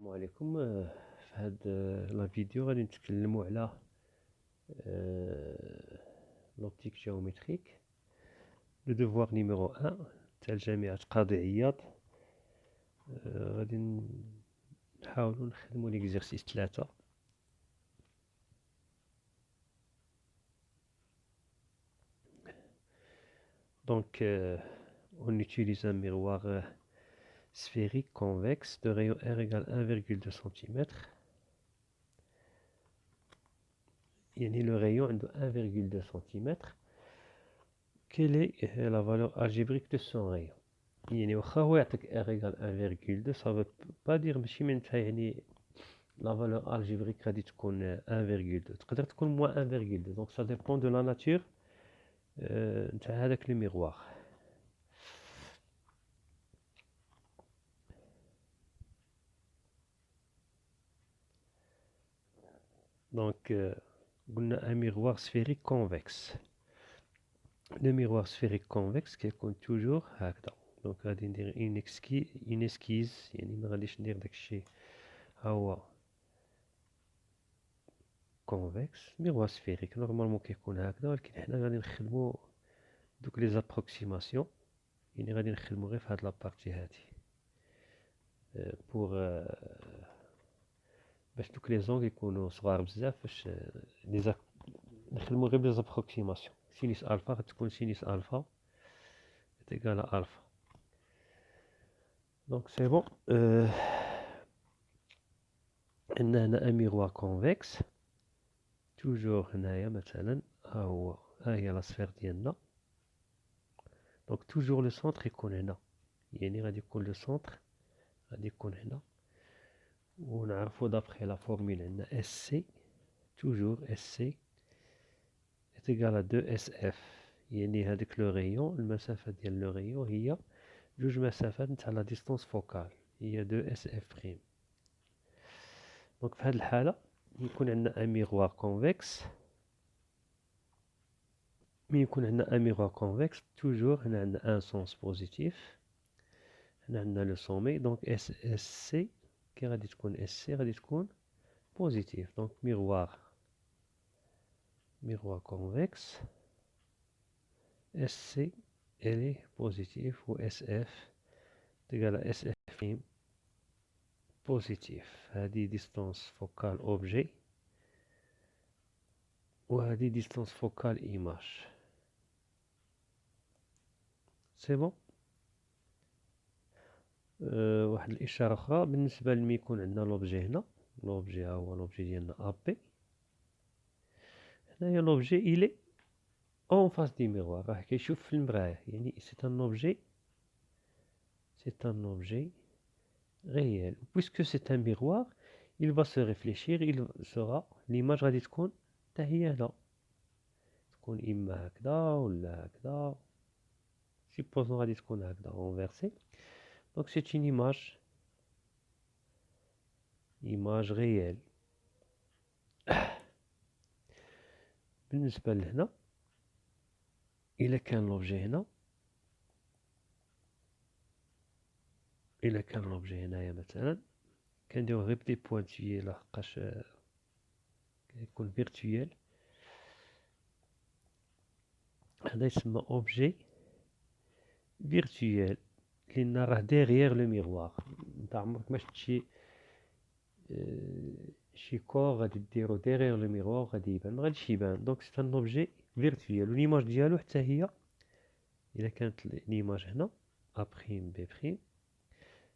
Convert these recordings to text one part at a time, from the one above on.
السلام عليكم. في هاد لا فيديو غادي نتكلموا على لوبتيك جيومتريك لو دوفوار نيميرو 1 تاع جامعة قاضي عياض. غادي نحاولوا نخدموا ليكزيرسيس 3. Donc on utilise un miroir sphérique convexe de rayon R égale 1,2 cm. يعني le rayon عنده 1,2 cm. Quelle est la valeur algébrique de son rayon؟ يعني واخا هو يعطيك R égale 1,2 ça veut pas dire ماشي معناتها يعني la valeur algébrique غادي تكون 1,2 تقدر تكون moins 1,2 donc ça dépend de la nature نتاع هذاك لو ميغوار. donc قلنا un miroir sphérique convexe. le miroir sphérique convexe كيكون toujours هكذا. donc غادي ندير une esquisse يعني ما غاديش ندير داكشي ها هو convexe. miroir sphérique نورمالمون كيكون هكذا ولكن حنا غادي نخدمو دوك لي زابروكسيماسيون يعني غادي نخدمو غير في هاد لابارتي هادي بور باش دوك لي زونغ يكونوا صغار بزاف باش نخدمو غير بلي زابروكسيماسيون. سينيس الفا غتكون سينيس الفا تيكال الفا. دونك سي بون. عندنا هنا ان ميغوار كونفكس توجور هنايا مثلا ها هو ها هي لا سفير ديالنا. دونك توجور لو سونتر يكون هنا يعني غادي يكون لو سونتر غادي يكون هنا ونعرفو دابخي لا فورمول عندنا اس سي توجور اس سي est égal à 2SF يعني هذيك لو ريون المسافة ديال لو ريون هي جوج مسافات نتاع لا ديستونس فوكال هي 2SF بريم. دونك في هذه الحالة يكون عندنا ان ميغوار كونفكس. مي يكون عندنا ان ميغوار كونفكس توجور هنا عندنا ان سونس بوزيتيف هنا عندنا لو سومي دونك اس اس سي كي غادي تكون اس سي غادي تكون بوزيتيف. دونك miroir convexe SC elle est positive ou SF est égal à SF prime positif. هذه distance focale objet وهذه distance focale image. c'est bon. واحد الإشارة أخرى بالنسبة لما يكون عندنا لوبجي هنا لوبجي ها هو لوبجي ديالنا أبي هنايا لوبجي إلي en face du miroir راه كيشوف في المراية يعني c'est un objet réel. Puisque c'est un miroir, il va se réfléchir, il sera l'image غادي تكون حتى هي هنا تكون إما هكذا ولا هكذا. supposons غادي تكون هكذا renversée. donc c'est une image réelle. بالنسبة لهنا إلا كان لوبجي هنا إلا كان لوبجي هنايا مثلا كنديرو غير بدي بوانتيي لحقاش كيكون فيرتويال. هذا يسمى اوبجي فيرتويال لأن راه ديغيير لو ميغوار. نتا عمرك ما شفتي شي كور غادي ديرو ديغيير لو ميغوار غادي يبان ما غاديش يبان. دونك سي ان اوبجي فيرتويال وليماج ديالو حتى هي إلا كانت ليماج هنا ا بريم بي بريم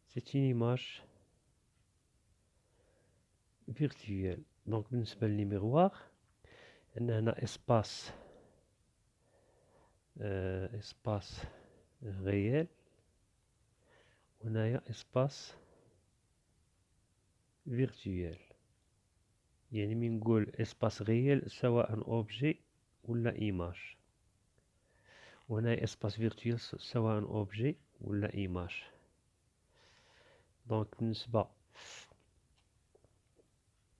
سي اون ايماج فيرتويال. دونك بالنسبة لي ميغوار عندنا هنا اسباس غيال وهنايا اسباس فيرتويال. يعني من نقول اسباس غيال سواء اوبجي ولا ايماج وهنا اسباس فيرتويال سواء اوبجي ولا ايماج. دونك بالنسبة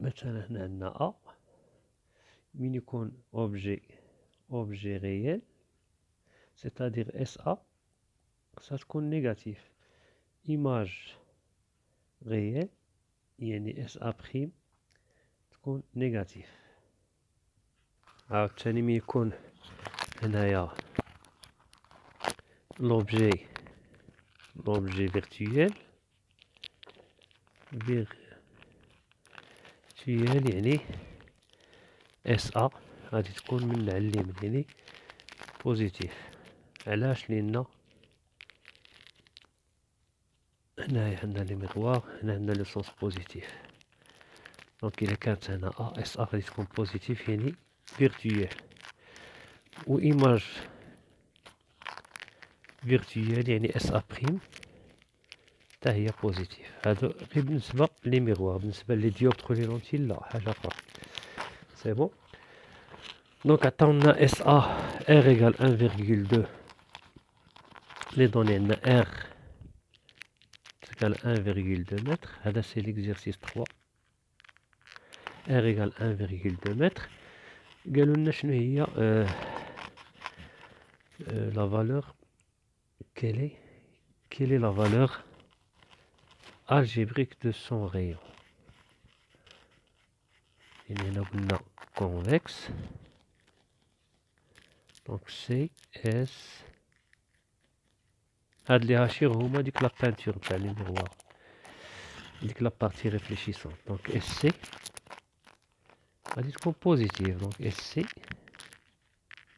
مثلا هنا عندنا ا من يكون اوبجي غيال سيتادير اس ا ستكون نيجاتيف. ايماج غيال يعني اس ا بريم تكون نيجاتيف. عاوتاني ملي يكون هنايا لوبجي فيرتويال يعني اس ا غادي تكون من على اليمين يعني بوزيتيف. علاش؟ لان هنايا عندنا لي ميغوار، هنا عندنا لو سونس بوزيتيف. دونك الا كانت هنا ا اس ا غادي تكون بوزيتيف يعني فيرتويال، و ايماج فيرتويال يعني اس ا بريم حتى هي بوزيتيف. هادو غير بالنسبه لي ميغوار، بالنسبه لي ديوبتر لي لونتي لا، حاجه اخرى. سي بون. دونك عطاونا اس ا ار ايغال 1,2. لي دوني عندنا ار تيكال 1,2 متر. هذا سي ليكزيرسيس 3 ار ايغال 1,2 متر. قالوا لنا شنو هي لا فالور quelle est la valeur algébrique de son rayon. يعني هنا قلنا convexe. دونك سي اس هاد لي هاشير هما ديك لا بانتور تاع لي ميغوار، ديك لا بارتي ريفليشيسون. دونك اس سي غادي تكون بوزيتيف. دونك اس سي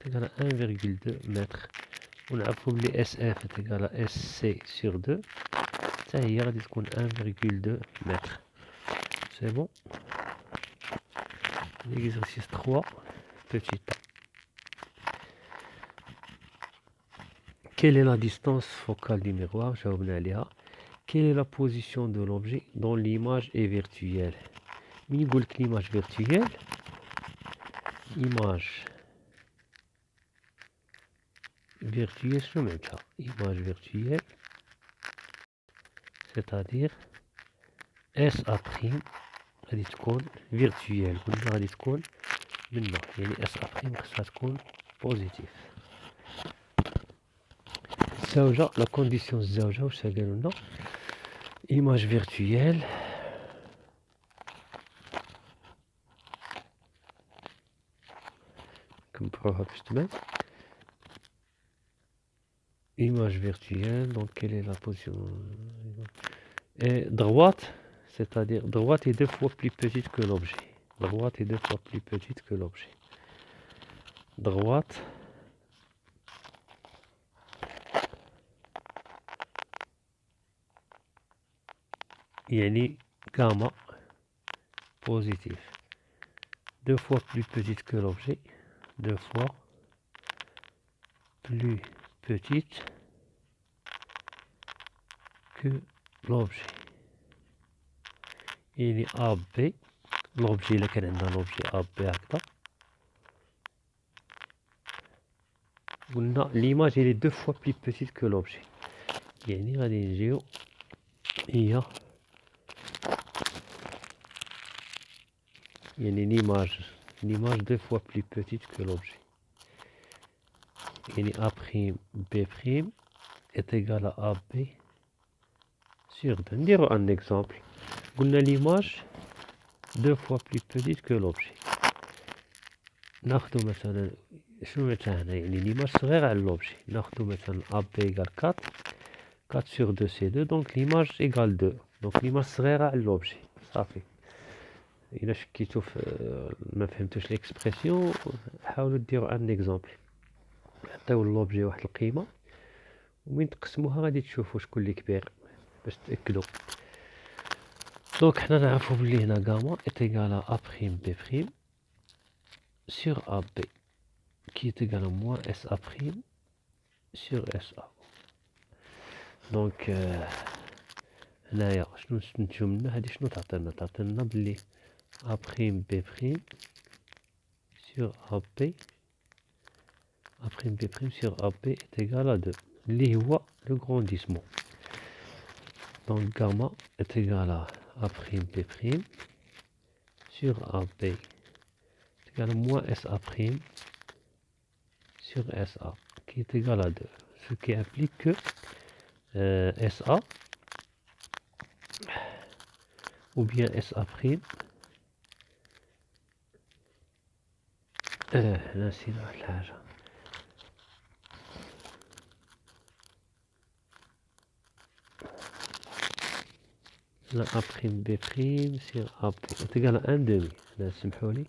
تيكال 1,2 متر، ونعرفو بلي اس اف تيكال اس سي سور 2 حتى هي غادي تكون 1,2 متر. سي بون. L'exercice 3, petit a. Quelle est la distance focale du miroir? جاوبنا عليها. Quelle est la position de l'objet dont l'image est virtuelle? مين يقول لك l'image virtuelle؟ image virtuelle شنو معناتها؟ image virtuelle c'est-à-dire اس ا بريم غادي تكون فيرتويال. قلنا غادي تكون منا يعني اس ا بريم خصها تكون بوزيتيف. الزاوجة لا كونديسيون الزاوجة واش قالوا لنا؟ image virtuelle كنبروها باش تبان. image virtuelle, donc quelle est la position? Et droite, c'est-à-dire droite est 2 fois plus petite que l'objet. Droite est 2 fois plus petite que l'objet. Droite يعني gamma positif. 2 fois plus petite que l'objet. 2 fois plus petite que l'objet. يعني AB l'objet اللي كان عندنا l'objet AB هكذا قلنا l'image elle est 2 fois plus petite que l'objet. يعني غادي نجيو هي يعني l'image 2 fois plus petite que l'objet. يعني A', B' est égal à AB sur 2. نديرو un exemple. قلنا l'image 2 fois plus petite que l'objet. ناخدو مثلا شنو معناتها هنا؟ يعني l'image صغيرة على l'objet. ناخدو مثلا AB égale 4. 4 sur 2 c'est 2. Donc l'image égale 2. Donc l'image صغيرة على l'objet. صافي. إلا شكيتو ما فهمتوش ليكسبرسيون حاولوا ديرو ان اكزومبل. عطيو لوبجي واحد القيمه ومين تقسموها غادي تشوفوا شكون اللي كبير باش تاكدوا. دونك حنا نعرفوا بلي هنا غاما ايتيغال ا بريم بي بريم سور ا بي كي ايتيغال موان اس ا بريم سور اس ا. دونك هنايا شنو نستنتجو منها؟ هادي شنو تعطينا بلي ا بريم بي بريم sur AB A' B' sur AB est égal à 2. اللي هو le grandissement. Donc gamma est égal à A' B' sur AB est égal à moins SA' sur SA qui est égal à 2. Ce qui implique que SA ou bien SA prime. نسينا واحد الحاجة. لا A prime B prime sur A est égal à 1 demi. Là, سمحولي.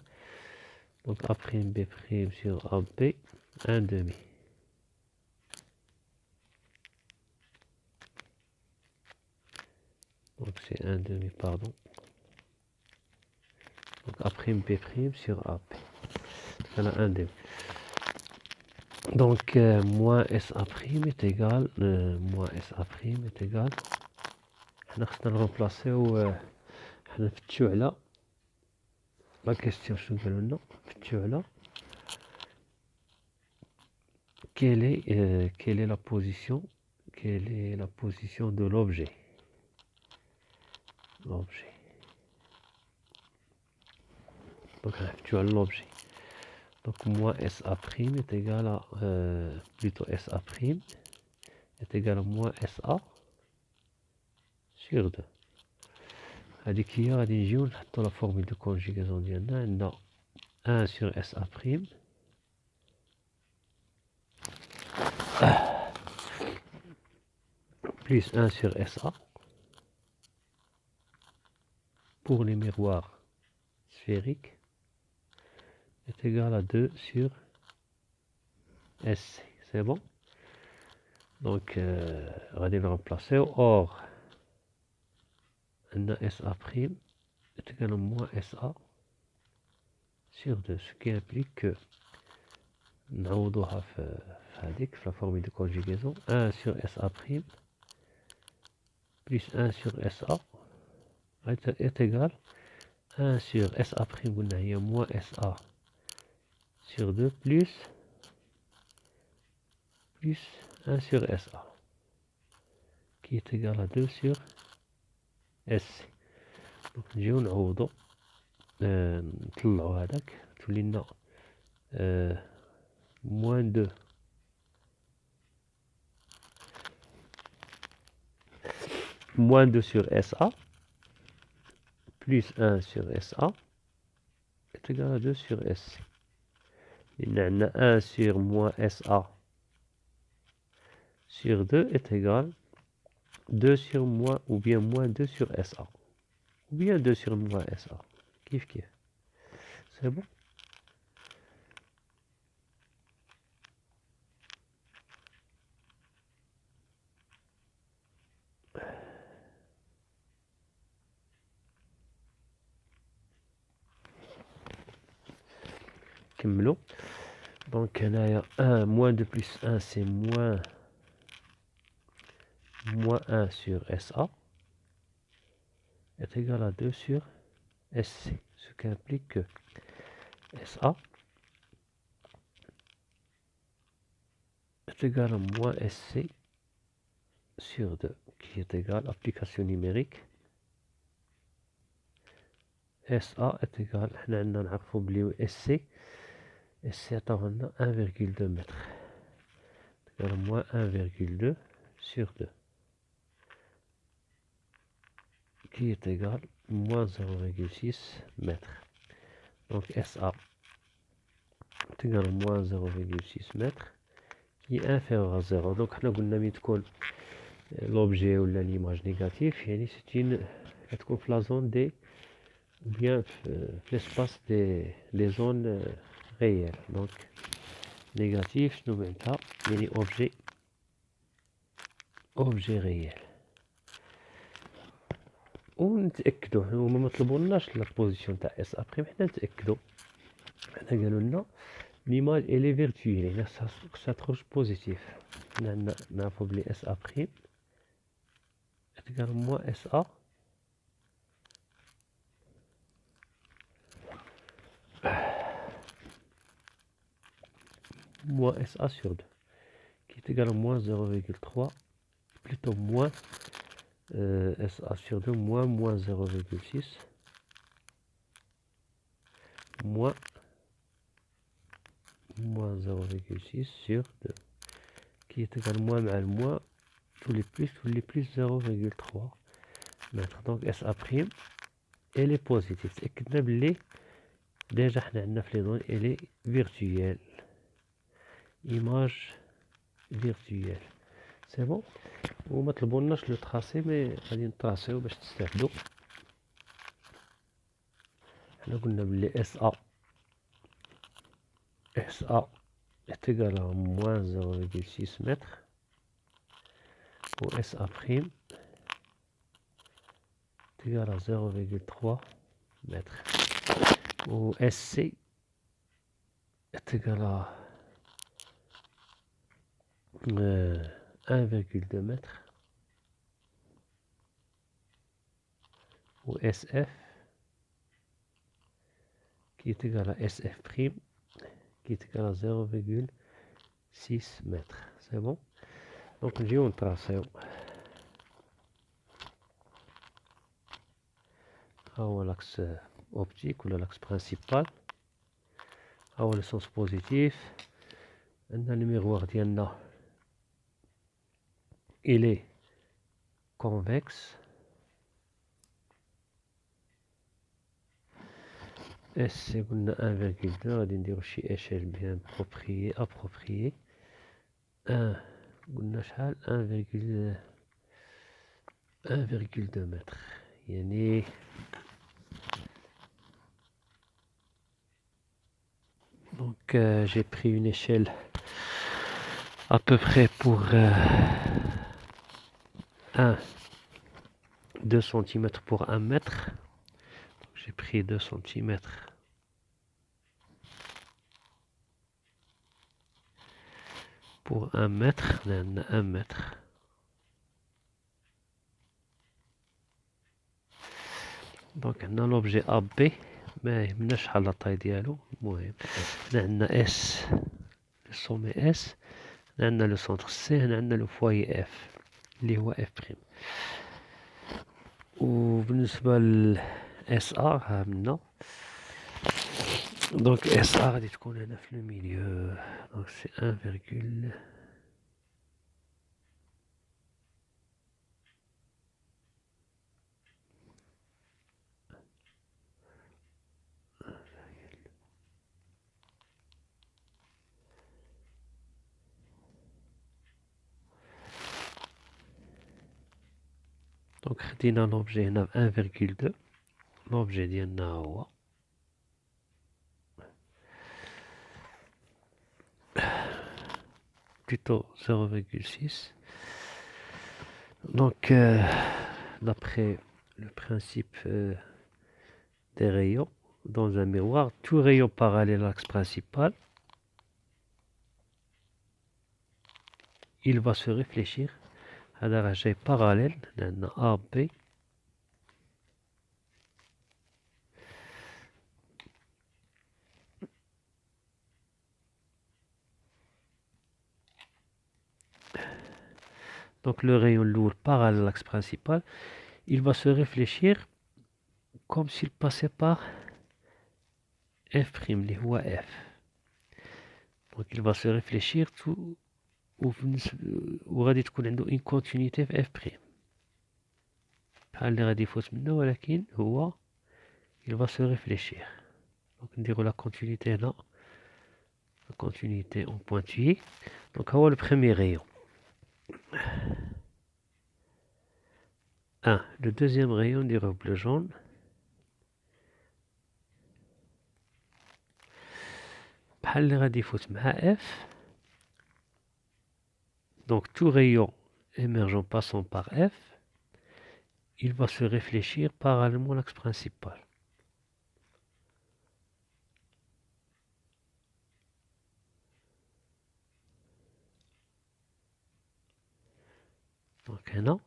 Donc A prime B prime sur AB 1 demi. Donc c'est 1 demi, pardon. Donc A prime B prime sur AB. C'est égal à 1 demi. Donc moins SA prime est égal moins SA prime est égal. حنا خصنا نرومبلاسيو حنا نفتشو على لا كيستيون شنو قالوا لنا. نفتشو على quelle est la position de l'objet. Donc on nفتشو على l'objet. Donc moins SA prime est égal à plutôt SA prime est égal à moins SA sur 2. هذيك هي غادي نجيو نحطو لا فورمule de conjugaison ديالنا. عندنا 1 sur SA prime plus 1 sur SA pour les miroirs sphériques est égal à 2 sur SC. C'est bon? Donc غادي نرمبلاسيو. Or عندنا SA prime est égal à moins SA sur 2, ce qui implique que نعوضوها في هذيك في la formule de conjugaison. 1 sur SA prime plus 1 sur SA est égal 1 sur SA prime قلنا هي moins SA sur 2 plus 1 sur SA qui est égal à 2 sur SC. donc نجيو نعوضو نطلعو هذاك تولي لنا moins 2 sur SA plus 1 sur SA est égal à 2 sur SC. Il y en a 1 sur moins SA sur 2 est égal 2 sur moins ou bien moins 2 sur SA ou bien 2 sur moins SA. Kif kif. C'est bon? كملوا. Donc هنايا 1 moins 2 plus 1 c'est moins 1 sur SA est égal à 2 sur SC, ce qui implique que SA est égal à moins SC sur 2, qui est égal à application numérique. SA est égal, حنا عندنا نعرفو بلي SC عطاو لنا 1,2 mètres, égal à moins 1,2 sur 2, qui est égal à moins 0,6 mètres. Donc SA est égal à moins 0,6 mètres qui est inférieur à 0. Donc حنا قلنا ملي تكون l'objet ou l'image négatif يعني c'est une تكون في la zone des ou bien l'espace des zones réelles. Donc négatif شنو معناتها يعني objet réel. ونتاكدوا هما ما طلبولناش لا بوزيسيون تاع اس ابريم، حنا نتاكدوا. حنا قالوا لنا ليماج الي فيرتويل يعني خصها تخرج بوزيتيف. حنا نعرفوا بلي اس ابريم تقال موان اس ا moins SA sur 2 qui est égal à moins 0,3 plutôt moins SA sur 2 moins 0,6 moins 0,6 sur 2 qui est égal à moins مع tous les plus 0,3 mètres. Donc SA prime elle est positive. تأكدنا باللي ديجا حنا عندنا في لي دوني elle est virtuelle. image virtuelle. سي بون. وما طلبولناش لو تراسي مي غادي نطراسيو باش تستافدو. حنا قلنا بلي اس ا est égal à moins 0,6 mètres ou SA prime est égal à 0,3 mètres ou SC est égal à 1,2 mètres ou SF qui est égal à SF prime qui est égal à 0,6 mètres. C'est bon? Donc نجيو نطراسيو. ها هو l'axe optique ولا l'axe principal. ها هو le sens positif. عندنا الميغوار ديالنا il est convexe. S قلنا 1,2 غادي نديرو شي échelle bien appropriée. 1 قلنا شحال 1,2 mètres يعني donc j'ai pris une échelle à peu près pour 2 cm pour 1 mètre. J'ai pris 2 cm pour 1 mètre. 1 mètre. Donc on a l'objet AB ما يهمناش شحال لا طاي ديالو. المهم هنا عندنا S le sommet S. هنا عندنا le centre C. هنا عندنا le foyer F اللي هو F prime. وبالنسبة ل SA ها منا donc SA غادي تكون هنا في le milieu. donc c'est 1, donc خدينا l'objet هنا 1,2. l'objet ديالنا هو plutôt 0,6. donc d'après le principe des rayons dans un miroir, tout rayon parallèle à l'axe principal, il va se réfléchir à un rayon parallèle d'un AB donc le rayon lourd parallèle à l'axe principal, il va se réfléchir comme s'il passait par F', اللي هو F. donc il va se réfléchir tout وغادي تكون عنده une continuité في F'. بحال اللي غادي يفوت منه ولكن هو il va se réfléchir. donc نديرو la continuité هنا, la continuité en pointillé. donc هو le premier rayon. 1. le deuxième rayon نديروه bleu jaune. بحال اللي غادي يفوت مع F. donc tout rayon émergent passant par F, il va se réfléchir parallèlement à l'axe principal. donc هنا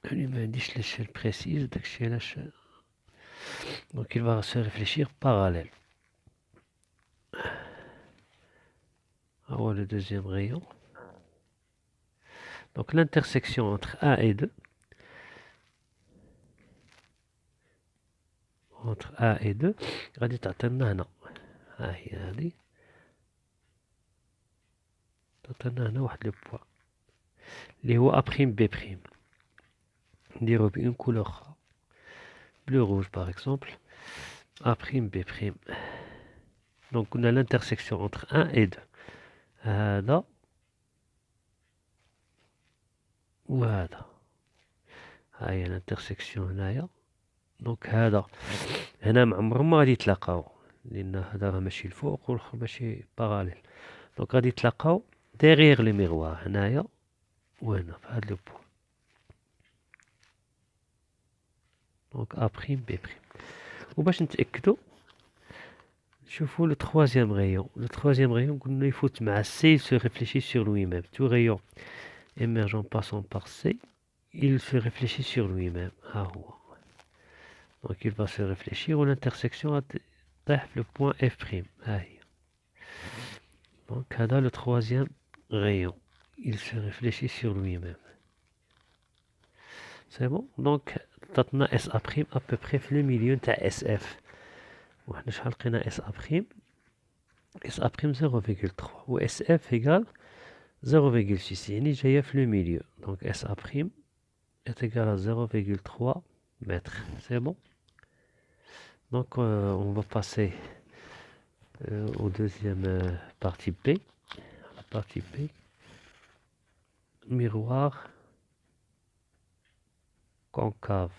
اللي ما عنديش l'échelle précise داكشي علاش. donc il va se réfléchir parallèle. le deuxième rayon. donc l'intersection entre 1 et 2, غادي تعطينا هنا. ها هي هذه عطانا هنا واحد لو بوان اللي هو A prime B prime. نديرو بأون كولور أخرى بلو روج باغ اكزومبل. A prime B prime. دونك قلنا l'intersection entre 1 et 2 هذا وهذا. ها هي الانترسيكسيون هنايا. دونك هذا هنا معمرهم ما غادي يتلاقاو لان هذا راه ماشي الفوق والاخر ماشي باراليل. دونك غادي يتلاقاو ديغيغ لي ميغوار هنايا وهنا في هاد لو بوان. دونك ا بريم بي بريم. وباش نتاكدوا شوفوا لو troisième rayon. Le troisième rayon قلنا يفوت مع C, il se réfléchit sur lui-même. Tout rayon émergent passant par C, il se réfléchit sur lui-même. ها هو. Donc il va se réfléchir والintersection طيح في le point F'. ها هي. Donc هذا le troisième rayon. Il se réfléchit sur lui-même. C'est bon. Donc عطاتنا SA' à peu près في le milieu تاع SF. وحنا شحال لقينا SA'. SA' 0,3 و SF égale 0,6 يعني جاية في le milieu. Donc SA' est égal à 0,3 mètres. C'est bon. Donc on va passer au deuxième partie B. La partie B. Miroir concave.